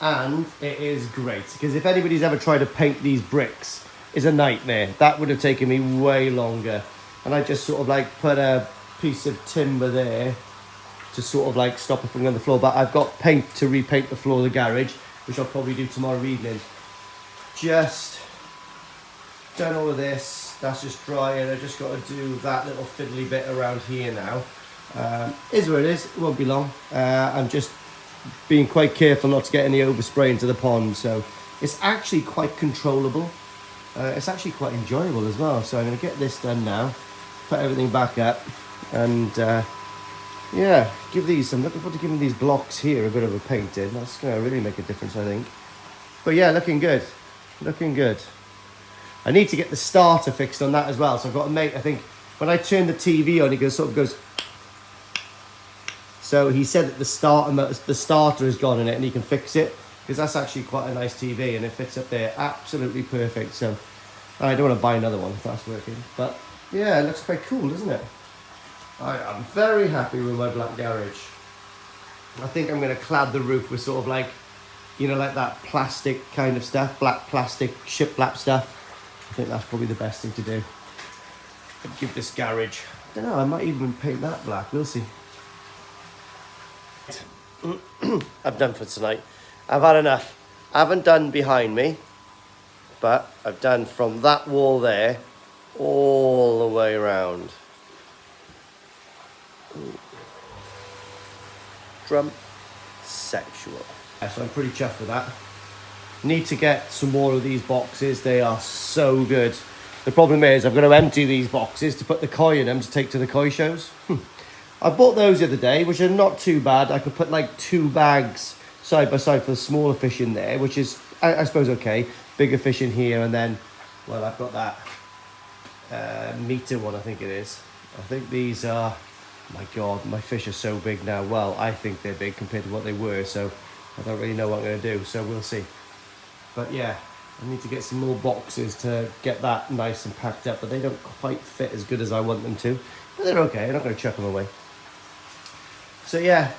And it is great, because if anybody's ever tried to paint these bricks, it's a nightmare. That would have taken me way longer. And I just sort of like put a piece of timber there to sort of like stop it from on the floor. But I've got paint to repaint the floor of the garage, which I'll probably do tomorrow evening. Just done all of this. That's just drying. I just got to do that little fiddly bit around here now. Is where it is. It won't be long. I'm just being quite careful not to get any overspray into the pond. So it's actually quite controllable. It's actually quite enjoyable as well. So I'm going to get this done now. Put everything back up. And yeah, I'm looking forward to giving these blocks here a bit of a painting. That's going to really make a difference, I think. But yeah, looking good. Looking good. I need to get the starter fixed on that as well. So I've got to make, I think, when I turn the TV on, it sort of goes. So he said that the starter has gone in it and he can fix it. Because that's actually quite a nice TV and it fits up there absolutely perfect. So I don't want to buy another one if that's working. But yeah, it looks quite cool, doesn't it? I am very happy with my black garage. I think I'm going to clad the roof with sort of like, you know, like that plastic kind of stuff, black plastic shiplap stuff. I think that's probably the best thing to do. I'd give this garage, I don't know, I might even paint that black, we'll see. I'm done for tonight. I've had enough. I haven't done behind me, but I've done from that wall there all the way around. Drum sexual. So I'm pretty chuffed with that. Need to get some more of these boxes. They are so good. The problem is I've got to empty these boxes to put the koi in them to take to the koi shows. I bought those the other day, which are not too bad. I could put like 2 bags side by side for the smaller fish in there, which is, I suppose, okay. Bigger fish in here, and then, well, I've got that meter one, I think it is. I think these are, my God, my fish are so big now. Well, I think they're big compared to what they were, so I don't really know what I'm going to do, so we'll see. But yeah, I need to get some more boxes to get that nice and packed up, but they don't quite fit as good as I want them to. But they're okay, I'm not going to chuck them away. So yeah,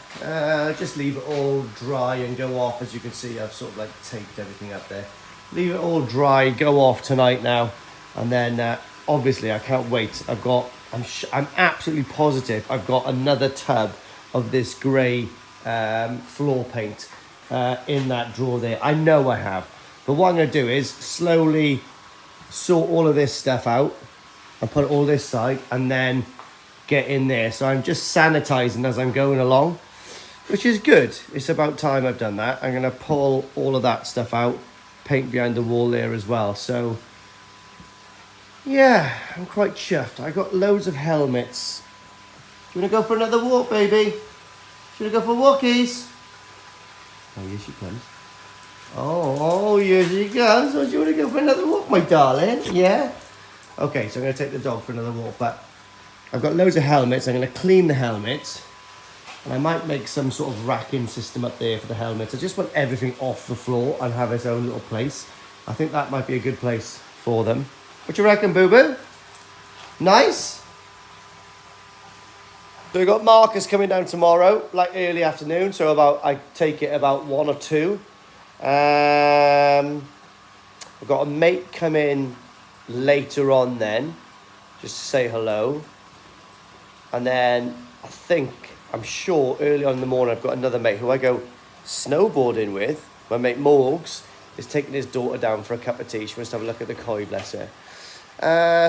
just leave it all dry and go off. As you can see, I've sort of like taped everything up there. Leave it all dry, go off tonight now. And then obviously I can't wait. I'm absolutely positive I've got another tub of this grey floor paint in that drawer there. I know I have. But what I'm going to do is slowly sort all of this stuff out and put it all this side and then get in there. So I'm just sanitizing as I'm going along, which is good. It's about time I've done that. I'm going to pull all of that stuff out, paint behind the wall there as well. So yeah, I'm quite chuffed. I got loads of helmets. Do you want to go for another walk, baby? Do you want to go for walkies? Oh, here she comes. Oh, here she comes. So do you want to go for another walk, my darling? Yeah? Okay, so I'm going to take the dog for another walk, but I've got loads of helmets. I'm going to clean the helmets. And I might make some sort of racking system up there for the helmets. I just want everything off the floor and have its own little place. I think that might be a good place for them. What do you reckon, boo-boo? Nice? So we've got Marcus coming down tomorrow, like early afternoon. So I take it about 1 or 2. I've got a mate come in later on then, just to say hello. And then I'm sure early on in the morning I've got another mate who I go snowboarding with. My mate Morgs is taking his daughter down for a cup of tea. She wants to have a look at the koi, bless her.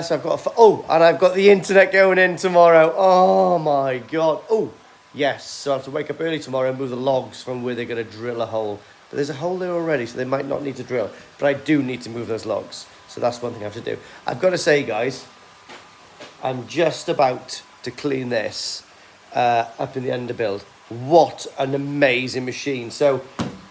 So I've got and I've got the internet going in tomorrow. Oh my God. Oh yes, so I have to wake up early tomorrow and move the logs from where they're going to drill a hole. But there's a hole there already, so they might not need to drill. But I do need to move those logs. So that's one thing I have to do. I've got to say, guys, I'm just about to clean this up in the underbuild. What an amazing machine. So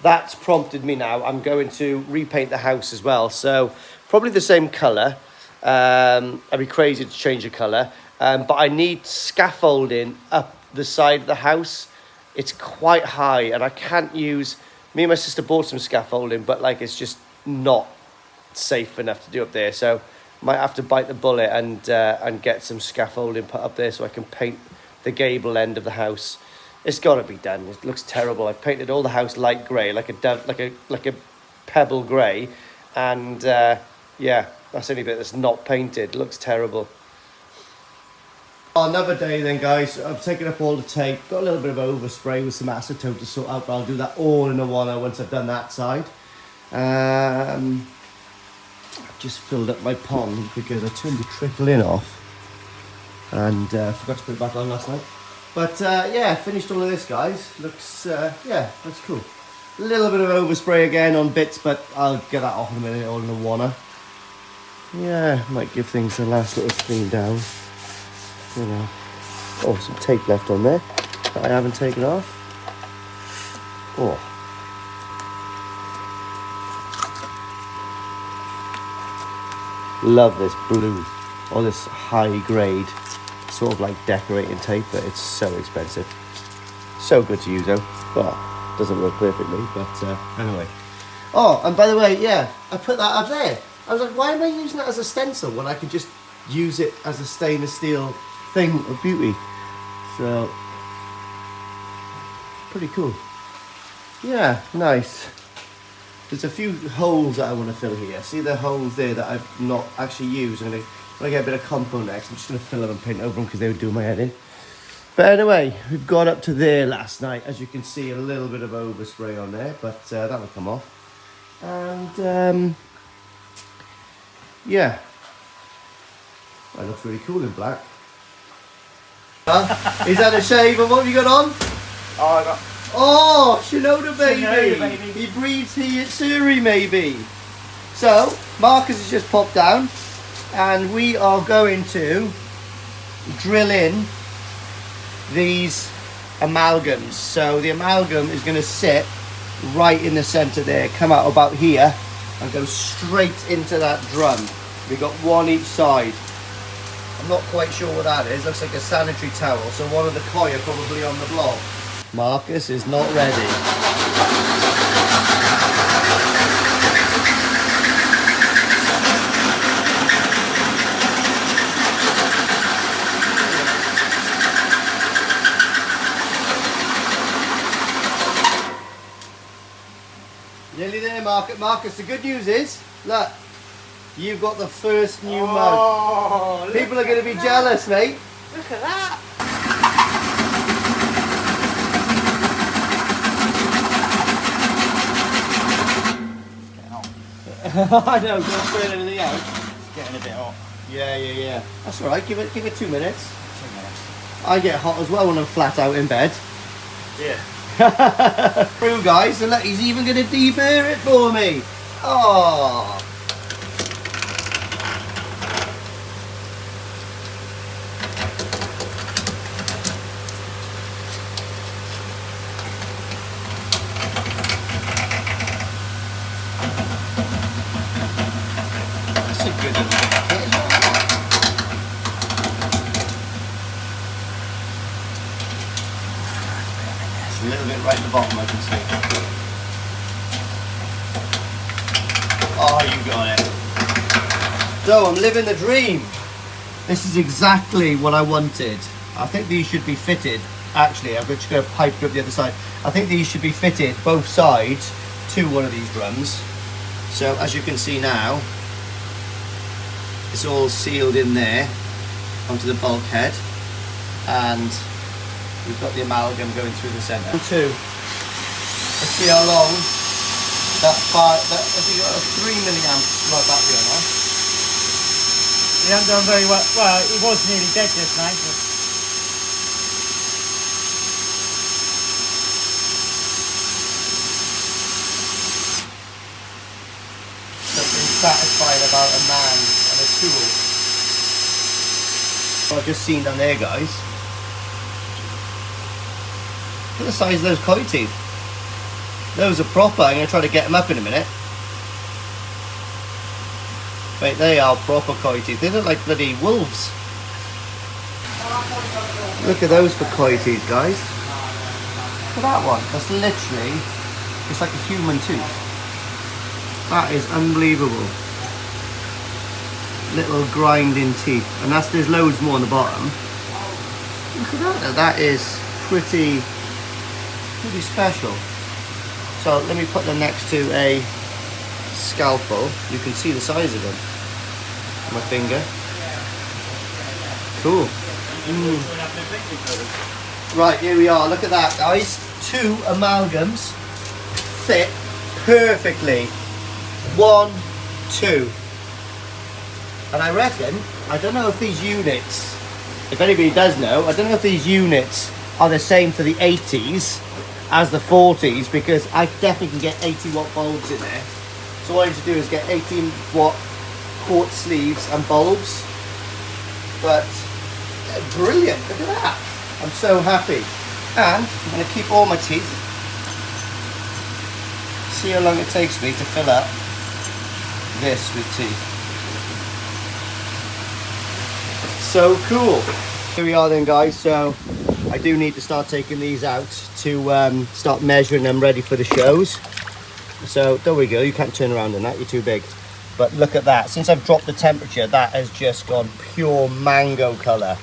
that's prompted me now. I'm going to repaint the house as well. So probably the same colour. I'd be crazy to change the colour. But I need scaffolding up the side of the house. It's quite high and I can't use... Me and my sister bought some scaffolding, but like it's just not safe enough to do up there. So might have to bite the bullet and get some scaffolding put up there so I can paint the gable end of the house. It's got to be done. It looks terrible. I've painted all the house light grey, like a pebble grey, and yeah, that's the only bit that's not painted. It looks terrible. Another day then, guys. I've taken up all the tape, got a little bit of overspray with some acetone to sort out, but I'll do that all in a one once I've done that side. I've just filled up my pond because I turned the trickle in off and forgot to put it back on last night. But yeah, finished all of this, guys. Looks looks cool. A little bit of overspray again on bits, but I'll get that off in a minute, all in a wanna. Yeah, might give things a last little clean down. You know. Oh, some tape left on there that I haven't taken off. Oh. Love this blue, or this high grade, sort of like decorating tape, but it's so expensive. So good to use though. Well, doesn't work perfectly, but anyway. Oh, and by the way, yeah, I put that up there. I was like, why am I using that as a stencil when I could just use it as a stainless steel thing of beauty? So, pretty cool. Yeah, nice. There's a few holes that I want to fill here. See the holes there that I've not actually used? When I get a bit of compo next, I'm just going to fill them and paint over them because they would do my head in. But anyway, we've got up to there last night. As you can see, a little bit of overspray on there, but that'll come off. And yeah, that looks really cool in black. Is that a shave? And what have you got on? Oh, I got... Oh, Shinoda baby. Shinoda baby. He breeds here at Surrey, maybe. So, Marcus has just popped down, and we are going to drill in these amalgams. So the amalgam is going to sit right in the center there, come out about here, and go straight into that drum. We've got one each side. I'm not quite sure what that is. Looks like a sanitary towel. So one of the koi are probably on the block. Marcus is not ready. Nearly there, Marcus. The good news is, look, you've got the first new mug. People are going to be jealous, mate. Look at that. I know, don't burn anything out. It's getting a bit hot. Yeah. That's all right. Give it 2 minutes. 2 minutes. I get hot as well when I'm flat out in bed. Yeah. Through, guys, and look, he's even going to deburr it for me. Oh. That's a good one. A little bit right at the bottom, I can see. Oh, you got it. So I'm living the dream. This is exactly what I wanted. I think these should be fitted. Actually, I'm just going to pipe up the other side. I think these should be fitted both sides to one of these drums. So as you can see now, it's all sealed in there onto the bulkhead, and we've got the amalgam going through the centre. Let's see how long has he got a 3 milliamp light battery on there? He hasn't done very well. Well, he was nearly dead just now. Something satisfying about a man and a tool. What I've just seen down there, guys. Look at the size of those koi teeth. Those are proper. I'm going to try to get them up in a minute. Wait, they are proper koi teeth. They look like bloody wolves. Look at those for koi teeth, guys. Look at that one. That's literally, it's like a human tooth. That is unbelievable. Little grinding teeth. And there's loads more on the bottom. Look at that. That is pretty special. So let me put them next to a scalpel. You can see the size of them. My finger. Cool. Right, here we are. Look at that, guys. 2 amalgams fit perfectly. 1, 2. And I reckon, I don't know if these units, if anybody does know, I don't know if these units are the same for the 80s as the 40s, because I definitely can get 80 watt bulbs in there. So what I need to do is get 18 watt quartz sleeves and bulbs. But they're brilliant, look at that. I'm so happy. And I'm going to keep all my teeth. See how long it takes me to fill up this with teeth. So cool. Here we are then, guys. So I do need to start taking these out to start measuring them ready for the shows. So there we go. You can't turn around in that, you're too big. But look at that. Since I've dropped the temperature, that has just gone pure mango colour.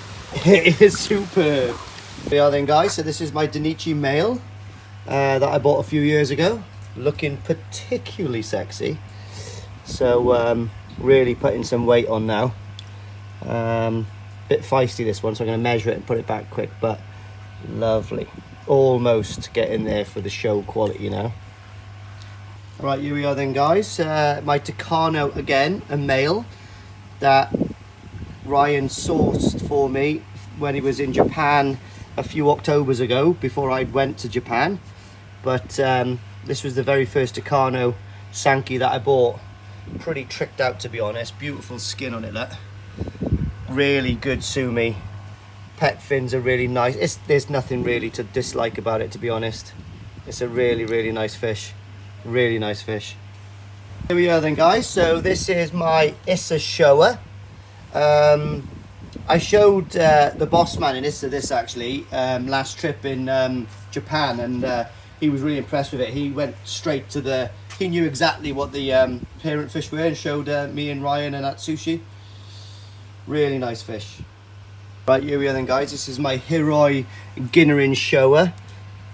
It is superb. Here we are then, guys. So this is my Danichi male that I bought a few years ago. Looking particularly sexy. So really putting some weight on now. Bit feisty this one, so I'm going to measure it and put it back quick. But Lovely. Almost getting there for the show quality now. Right, here we are then, guys. My Tucano again, a male that Ryan sourced for me when he was in Japan a few Octobers ago, before I went to Japan. But this was the very first Tucano Sankey that I bought. Pretty tricked out, to be honest. Beautiful skin on it, look. Really good sumi. Pet fins are really nice. There's nothing really to dislike about it, to be honest. It's a really, really nice fish. Really nice fish. Here we are then, guys. So this is my Issa shower. I showed the boss man in Issa this actually last trip in Japan, and he was really impressed with it. He went straight to he knew exactly what the parent fish were and showed me and Ryan and Atsushi. Really nice fish. Right, here we are then, guys. This is my Hiroi Ginnerin shower,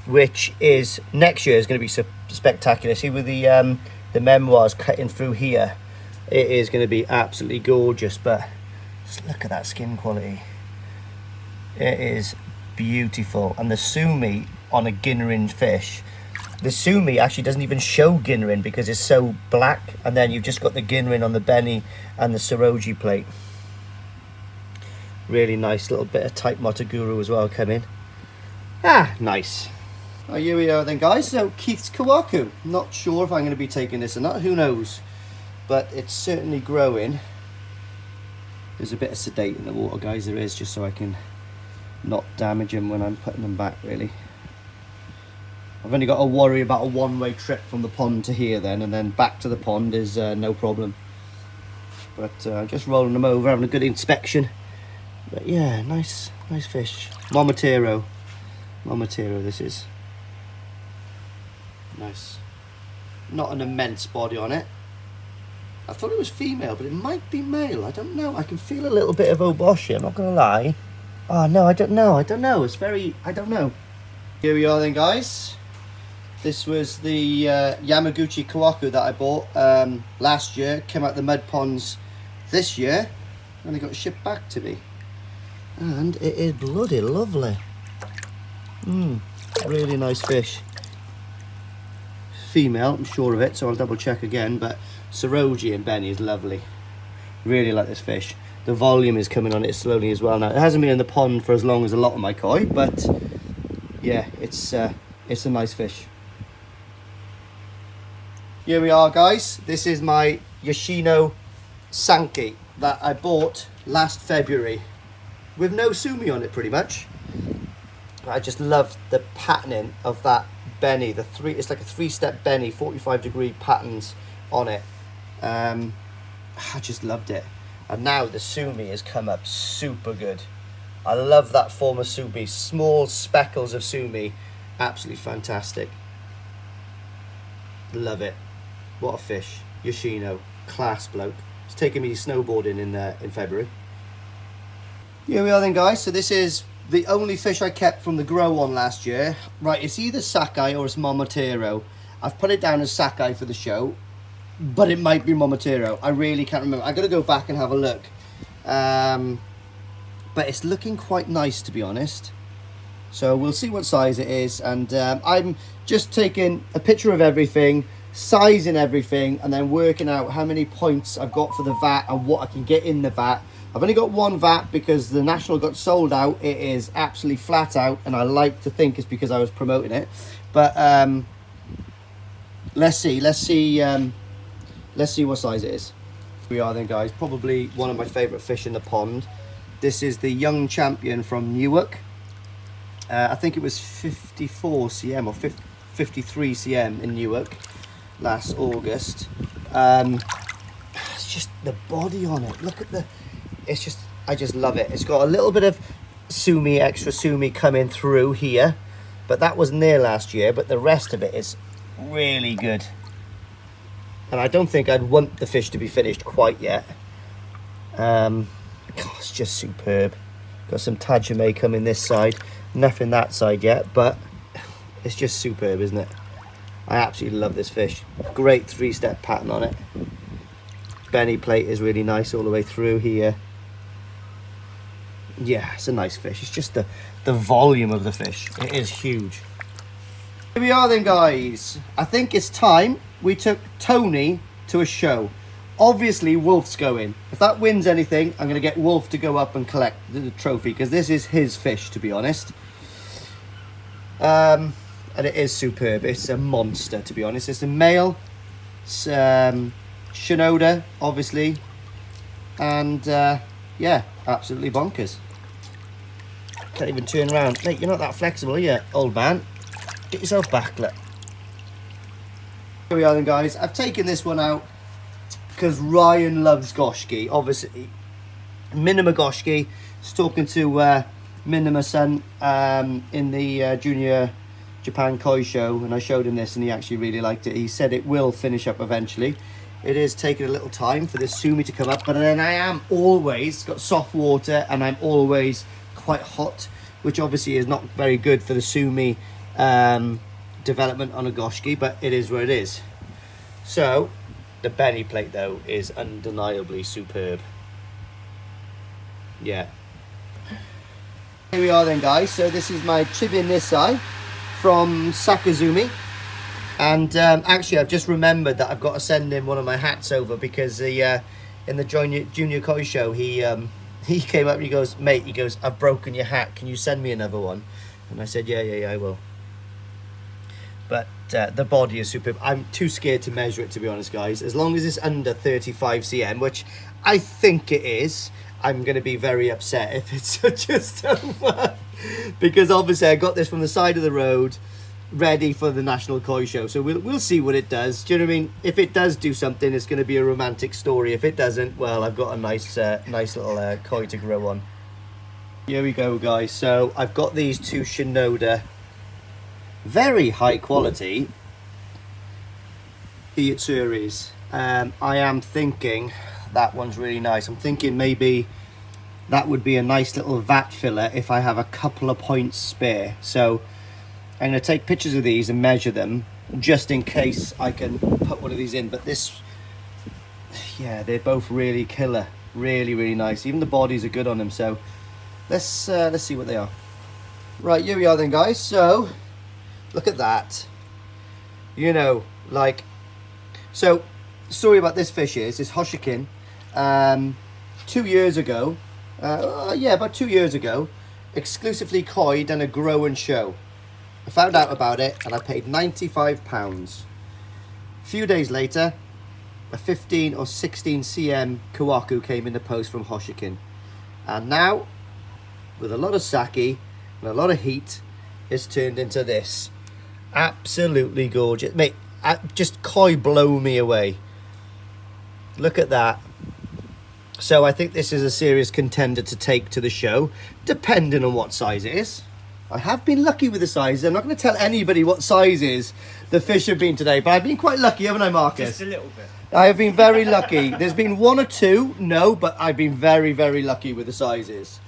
which is next year is going to be spectacular. See with the memoirs cutting through here, it is going to be absolutely gorgeous. But just look at that skin quality. It is beautiful. And the sumi on a Ginnerin fish, the sumi actually doesn't even show Ginnerin because it's so black, and then you've just got the Ginnerin on the beni and the Saroji plate. Really nice little bit of type Motoguru as well coming. Ah, nice. Oh, here we are then, guys. So Keith's Kawaku. Not sure if I'm going to be taking this or not. Who knows? But it's certainly growing. There's a bit of sedate in the water, guys. There is, just so I can not damage them when I'm putting them back, really. I've only got to worry about a one-way trip from the pond to here then, and then back to the pond is no problem. But just rolling them over, having a good inspection. But yeah, nice fish. Momotaro this is. Nice. Not an immense body on it. I thought it was female, but it might be male. I don't know. I can feel a little bit of oboshi, I'm not going to lie. Oh, no, I don't know. It's very, I don't know. Here we are then, guys. This was the Yamaguchi Kawaku that I bought last year. Came out the mud ponds this year. And they got shipped back to me. And it is bloody lovely. Really nice fish. Female, I'm sure of it, so I'll double check again. But Saroji and Benny is lovely. Really like this fish. The volume is coming on it slowly as well now. It hasn't been in the pond for as long as a lot of my koi, but yeah, it's a nice fish. Here we are, guys. This is my Yoshino Sankey that I bought last February with no sumi on it, pretty much. I just love the patterning of that Benny. It's like a three-step Benny, 45-degree patterns on it. I just loved it. And now the sumi has come up super good. I love that form of sumi. Small speckles of sumi. Absolutely fantastic. Love it. What a fish. Yoshino. Class bloke. He's taking me snowboarding in February. Here we are then, guys. So this is the only fish I kept from the grow on last year. Right, it's either Sakai or it's Momotaro. I've put it down as Sakai for the show, but it might be Momotaro. I really can't remember. I've got to go back and have a look. But it's looking quite nice, to be honest. So we'll see what size it is. And I'm just taking a picture of everything, sizing everything, and then working out how many points I've got for the vat and what I can get in the vat. I've only got one vat because the National got sold out. It is absolutely flat out, and I like to think it's because I was promoting it. But let's see what size it is. Here we are then, guys. Probably one of my favourite fish in the pond. This is the young champion from Newark. I think it was 54 cm or 53 cm in Newark last August. It's just the body on it. Look at I just love it. It's got a little bit of extra sumi coming through here, but that wasn't there last year. But the rest of it is really good. And I don't think I'd want the fish to be finished quite yet. It's just superb. Got some tajame coming this side. Nothing that side yet, but it's just superb, isn't it? I absolutely love this fish. Great three-step pattern on it. Benny plate is really nice all the way through here. yeah, it's a nice fish. It's just the volume of the fish. It is huge. Here we are then, guys. I think it's time we took Tony to a show. Obviously, Wolf's going. If that wins anything, I'm going to get Wolf to go up and collect the trophy, because this is his fish, to be honest. And it is superb. It's a monster, to be honest. It's a male. It's, Shinoda, obviously. And, yeah, absolutely bonkers. Can't even turn around. Mate, you're not that flexible, are you, old man? Get yourself back, look. Here we are then, guys. I've taken this one out because Ryan loves Goshki. Obviously, Minima Goshki. I was talking to Minima son in the Junior Japan Koi show, and I showed him this and he actually really liked it. He said it will finish up eventually. It is taking a little time for this sumi to come up, but then I am always got soft water and I'm always quite hot, which obviously is not very good for the sumi development on a Goshki, but it is what it is. So the Benny plate though is undeniably superb. Yeah. Here we are then, guys. So this is my Chibi Nisai from Sakazumi. And actually, I've just remembered that I've got to send him one of my hats over, because in the Junior Koi show, he came up and he goes, mate, he goes, I've broken your hat. Can you send me another one? And I said, yeah, I will. But the body is superb. I'm too scared to measure it, to be honest, guys. As long as it's under 35 cm, which I think it is, I'm going to be very upset if it's just over. Because obviously I got this from the side of the road, ready for the National Koi Show. So we'll see what it does. Do you know what I mean? If it does do something, it's going to be a romantic story. If it doesn't, well, I've got a nice little koi to grow on. Here we go, guys. So I've got these two Shinoda, very high quality Iatsuris. I am thinking that one's really nice. I'm thinking maybe that would be a nice little vat filler if I have a couple of points spare. So I'm going to take pictures of these and measure them just in case I can put one of these in. But this, yeah, they're both really killer, really nice. Even the bodies are good on them. So let's see what they are. Right, here we are then, guys. So look at that. You know, like, so story about this fish is Hoshikin. 2 years ago, about 2 years ago, exclusively koi done a grow and show. I found out about it and I paid £95. A few days later, a 15 or 16 cm kawaku came in the post from Hoshikin. And now, with a lot of sake and a lot of heat, it's turned into this. Absolutely gorgeous. Mate, just koi blow me away. Look at that. So I think this is a serious contender to take to the show, depending on what size it is. I have been lucky with the sizes. I'm not going to tell anybody what sizes the fish have been today, but I've been quite lucky, haven't I, Marcus? Just a little bit. I have been very lucky. There's been one or two, no, but I've been very lucky with the sizes.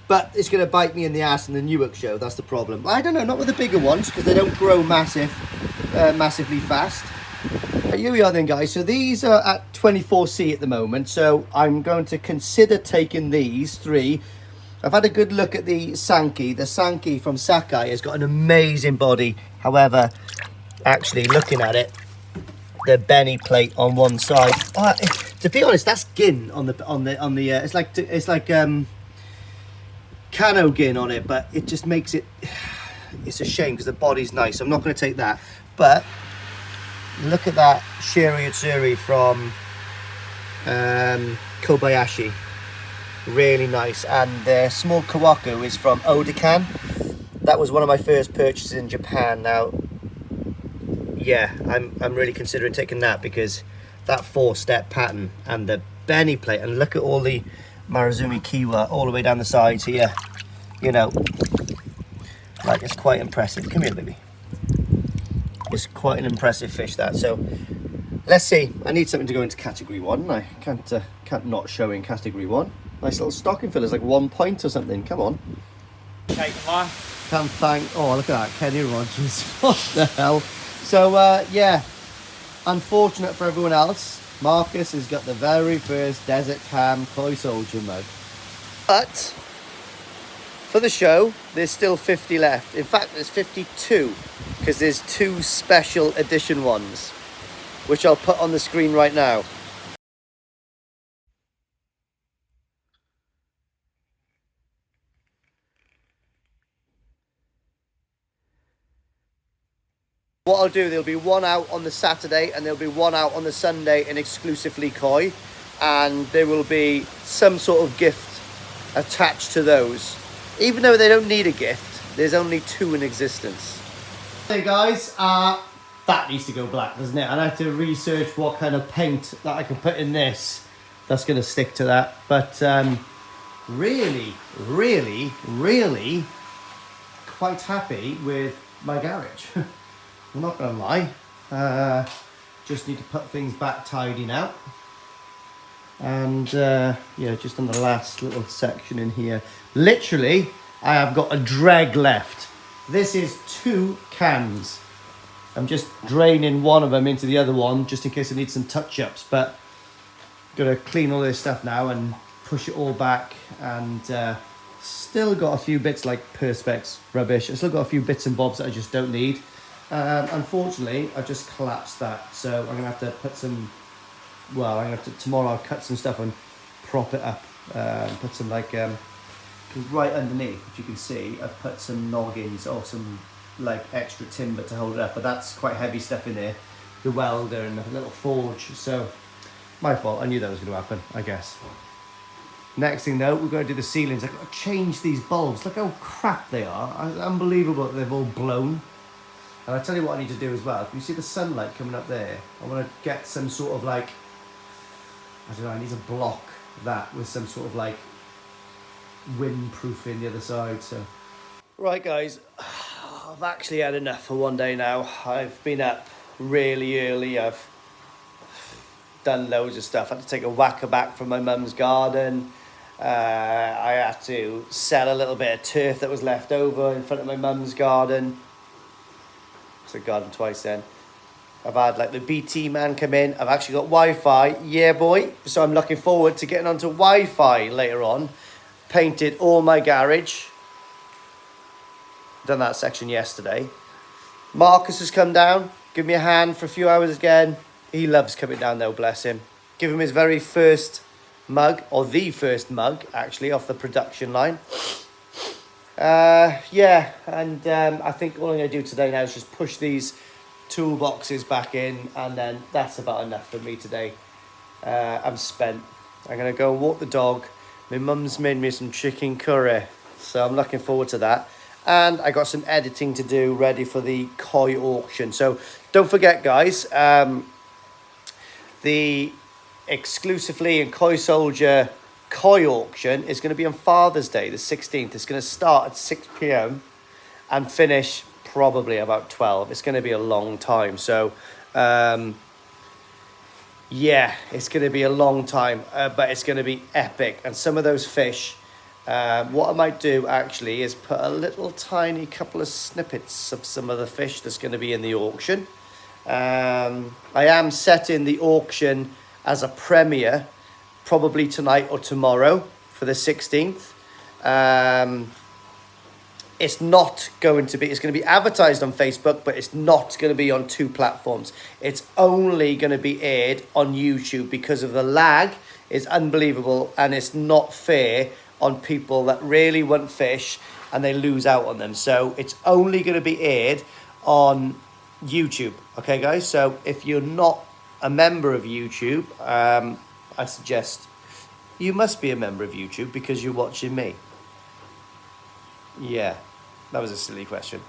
But it's going to bite me in the ass in the Newark show. That's the problem. I don't know, not with the bigger ones, because they don't grow massively fast. Here we are then, guys. So these are at 24C at the moment. So I'm going to consider taking these three. I've had a good look at the Sankey. The Sankey from Sakai has got an amazing body. However, actually looking at it, the Benny plate on one side. Oh, to be honest, that's gin on the. It's like Cano gin on it, but it just makes it. It's a shame because the body's nice. I'm not going to take that, but look at that Shiri Utsuri from Kobayashi. Really nice. And the small kawaku is from Odakan. That was one of my first purchases in Japan. Now, yeah, I'm really considering taking that because that 4-step pattern and the Benny plate, and look at all the Marizumi Kiwa all the way down the sides here. You know, like, it's quite impressive. Come here, baby. It's quite an impressive fish, that. So let's see. I need something to go into category 1. I can't not show in category 1. Nice little stocking fillers, like 1 point or something. Come on. Take one. Can't thank. Oh, look at that, Kenny Rogers. What the hell? So yeah, unfortunate for everyone else, Marcus has got the very first Desert Cam Koi Soldier mug. But for the show, there's still 50 left. In fact, there's 52 because there's 2 special edition ones, which I'll put on the screen right now. What I'll do, there'll be one out on the Saturday and there'll be one out on the Sunday in exclusively koi, and there will be some sort of gift attached to those. Even though they don't need a gift, there's only 2 in existence. Hey guys, that needs to go black, doesn't it? And I have to research what kind of paint that I can put in this that's going to stick to that. But really quite happy with my garage. I'm not going to lie. Just need to put things back tidy now. And yeah, just on the last little section in here. Literally, I have got a dreg left. This is 2 cans. I'm just draining one of them into the other one just in case I need some touch-ups. But got to clean all this stuff now and push it all back. And still got a few bits like Perspex rubbish. I still got a few bits and bobs that I just don't need. Unfortunately, I just collapsed that, so I'm gonna have to put some. Well, I'm gonna have to tomorrow. I'll cut some stuff and prop it up. Put some like right underneath, if you can see, I've put some noggins or some like extra timber to hold it up. But that's quite heavy stuff in there. The welder and a little forge. So my fault. I knew that was gonna happen. I guess. Next thing though, we're going to do the ceilings. I've got to change these bulbs. Look how crap they are. Unbelievable that they've all blown. And I'll tell you what I need to do as well. You see the sunlight coming up there? I want to get some sort of like, I don't know, I need to block that with some sort of like windproofing the other side. So, right guys, I've actually had enough for one day now. I've been up really early. I've done loads of stuff. I had to take a whacker back from my mum's garden. I had to sell a little bit of turf that was left over in front of my mum's garden. So garden twice then. I've had like the BT man come in. I've actually got Wi-Fi. Yeah, boy. So I'm looking forward to getting onto Wi-Fi later on. Painted all my garage. Done that section yesterday. Marcus has come down. Give me a hand for a few hours again. He loves coming down though, bless him. Give him his very first mug, or the first mug, actually, off the production line. Yeah, and I think all I'm going to do today now is just push these toolboxes back in, and then that's about enough for me today. I'm spent. I'm going to go and walk the dog. My mum's made me some chicken curry, so I'm looking forward to that. And I got some editing to do ready for the koi auction. So don't forget, guys, the exclusively in Koi Soldier koi auction is going to be on Father's Day, the 16th. It's going to start at 6 p.m. and finish probably about 12. It's going to be a long time. So, yeah, it's going to be a long time, but it's going to be epic. And some of those fish, what I might do actually is put a little tiny couple of snippets of some of the fish that's going to be in the auction. I am setting the auction as a premiere probably tonight or tomorrow for the 16th. It's not going to be, it's going to be advertised on Facebook, but it's not going to be on 2 platforms. It's only going to be aired on YouTube because of the lag is unbelievable, and it's not fair on people that really want fish and they lose out on them. So it's only going to be aired on YouTube. Okay, guys? So if you're not a member of YouTube, I suggest you must be a member of YouTube because you're watching me. Yeah, that was a silly question.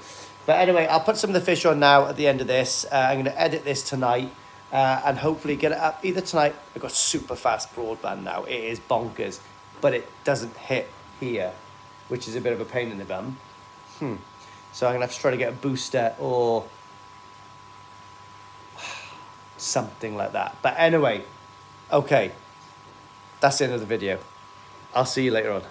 But anyway, I'll put some of the fish on now at the end of this. I'm going to edit this tonight and hopefully get it up either tonight. I've got super fast broadband now. It is bonkers, but it doesn't hit here, which is a bit of a pain in the bum. So I'm going to have to try to get a booster or something like that. But anyway, okay, that's the end of the video. I'll see you later on.